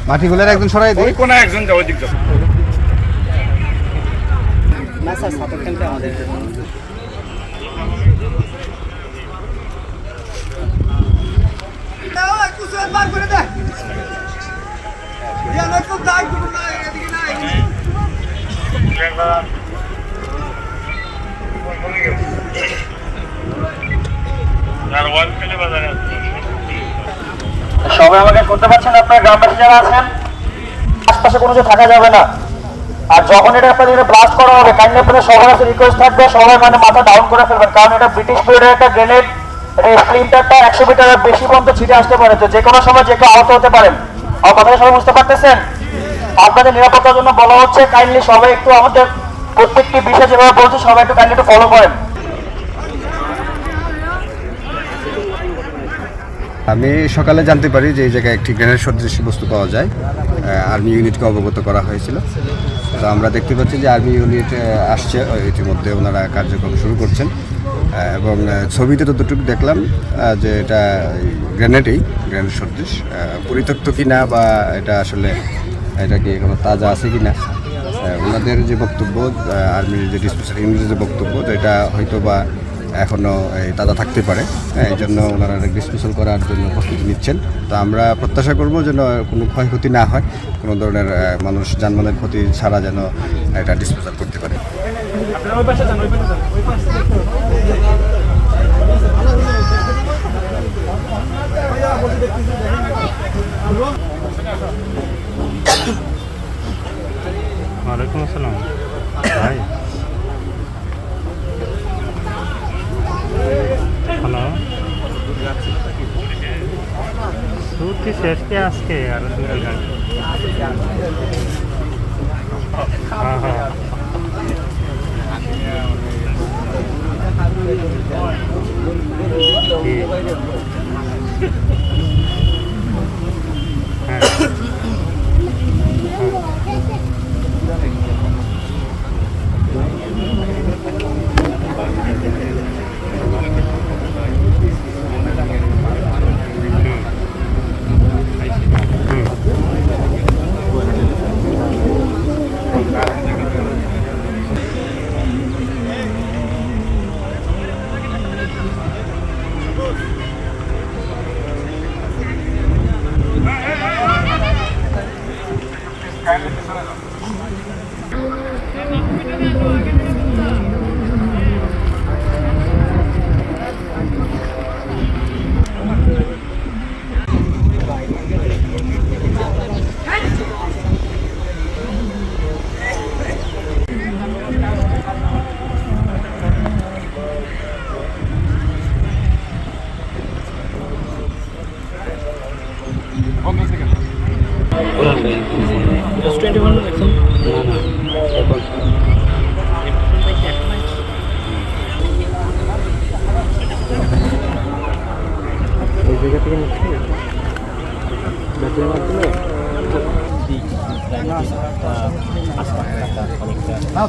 মাটিগুলোর একজন সরাই দিই, কোন একজন যাও দিক যাও না স্যার সাপোর্ট ক্যাম্পে আমাদের সবাই আমাকে শুনতে পাচ্ছেন? আপনার গ্রামবাসী যারা আছেন, আশপাশে কোনো থাকা যাবে না। আর যখন এটা আপনাদের ব্লাস্ট করা হবে, কাইন্ডলি আপনাদের সবার কাছে রিকোয়েস্ট থাকবে সবাই মানে মাথা ডাউন করে ফেলবেন, কারণ এটা ব্রিটিশ পিরিয়ডের একটা গ্রেনেড। এটা স্প্লিন্টারটা 100 মিটারের বেশি পর্যন্ত ছিটে আসতে পারে, তো যে কোনো সময় যে কেউ আহত হতে পারেন। আমার কথাটা সবাই বুঝতে পারতেছেন? আপনাদের নিরাপত্তার জন্য বলা হচ্ছে কাইন্ডলি সবাই একটু আমাদের প্রত্যেকটি বিষয় যেভাবে বলছে সবাই একটু কাইন্ডলি একটু ফলো করেন। আমি সকালে জানতে পারি যে এই জায়গায় একটি গ্রেনেড সদৃশ বস্তু পাওয়া যায়। আর্মি ইউনিটকে অবগত করা হয়েছিল। তো আমরা দেখতে পাচ্ছি যে আর্মি ইউনিট আসছে, ইতিমধ্যে ওনারা কার্যক্রম শুরু করছেন। এবং ছবিতে ততটুকু দেখলাম যে এটা গ্রেনেড সদৃশ, পরিত্যক্ত কিনা বা এটা আসলে এটা কি কোনো তাজা আছে কিনা, ওনাদের যে বক্তব্য, আর্মির যে ডিসপোজাল ইউনিটের যে বক্তব্য, তো এটা হয়তো বা এখনও তাজা থাকতে পারে। এই জন্য ওনারা ডিসপোজাল করার জন্য প্রস্তুতি নিচ্ছেন। তো আমরা প্রত্যাশা করব যেন কোনো ক্ষয়ক্ষতি না হয়, কোনো ধরনের মানুষ জানমালের ক্ষতি ছাড়া যেন এটা ডিসপোজাল করতে পারে। ওয়ালাইকুম আসসালাম ভাই। হ্যালো, ছুটি শেষ কি আজকে? আর দূরের গাড়ি। হ্যাঁ হ্যাঁ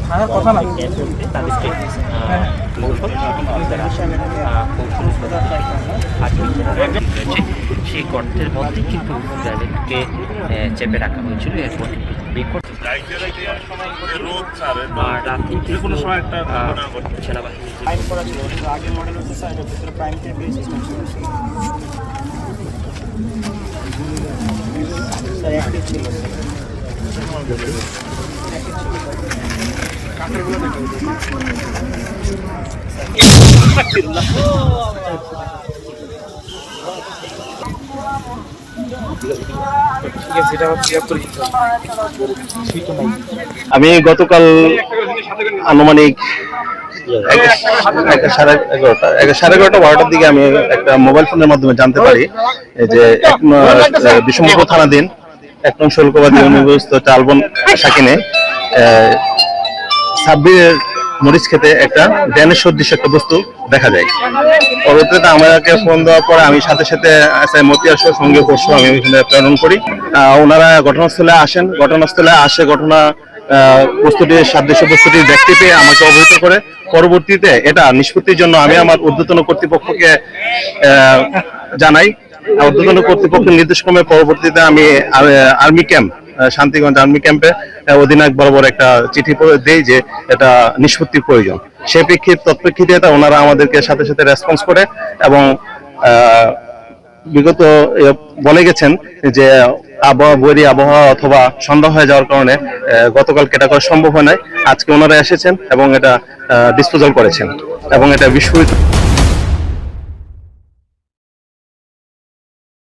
থাকার কথা না, সেই গর্তের মধ্যেই কিন্তু গ্রেনেডকে চেপে রাখা হয়েছিল। এরপর আর রাতে কোনো সময় একটা সেনাবাহিনী আগের মডেল হচ্ছে স্যার, এটার ভিতরে প্রাইম টেম্পারেচার সিস্টেম ছিল স্যার, অ্যাক্টিভ ছিল আমি গতকাল আনুমানিক 11:30-12টার দিকে আমি একটা মোবাইল ফোনের মাধ্যমে জানতে পারি যে বিশম্ভপুর থানাধীন 1 নং শুল্কবাদী ইউনিভার্সিটি চালবন শাকিনে সাব্বিরের মরিচ খেতে একটা গ্রেনেড সদৃশ একটা বস্তু দেখা যায়। পরবর্তীতে আমাকে ফোন দেওয়ার পরে আমি সাথে সাথে মতিয়ার সঙ্গে পরশু আমি ওইখানে প্রেরণ করি। ওনারা ঘটনাস্থলে আসেন, ঘটনা সাদৃশ্য বস্তুটি দেখতে পেয়ে আমাকে অবহিত করে। পরবর্তীতে এটা নিষ্পত্তির জন্য আমি আমার ঊর্ধ্বতন কর্তৃপক্ষকে জানাই। ঊর্ধ্বতন কর্তৃপক্ষের নির্দেশক্রমে পরবর্তীতে আমি আর্মি ক্যাম্প, শান্তিগঞ্জ আর্মি ক্যাম্পে অধিনায়ক বরাবর একটা চিঠি দেই যে এটা নিষ্পত্তির প্রয়োজন। সেই তৎপ্রেক্ষিতে ওনারা আমাদেরকে সাথে সাথে রেসপন্স করে এবং বিগত বলে গেছেন যে বৈরী আবহাওয়া অথবা সন্ধ্যা হয়ে যাওয়ার কারণে গতকালকে এটা করা সম্ভব হয় নাই। আজকে ওনারা এসেছেন এবং এটা ডিসপোজাল করেছেন এবং এটা বিস্ফোরিত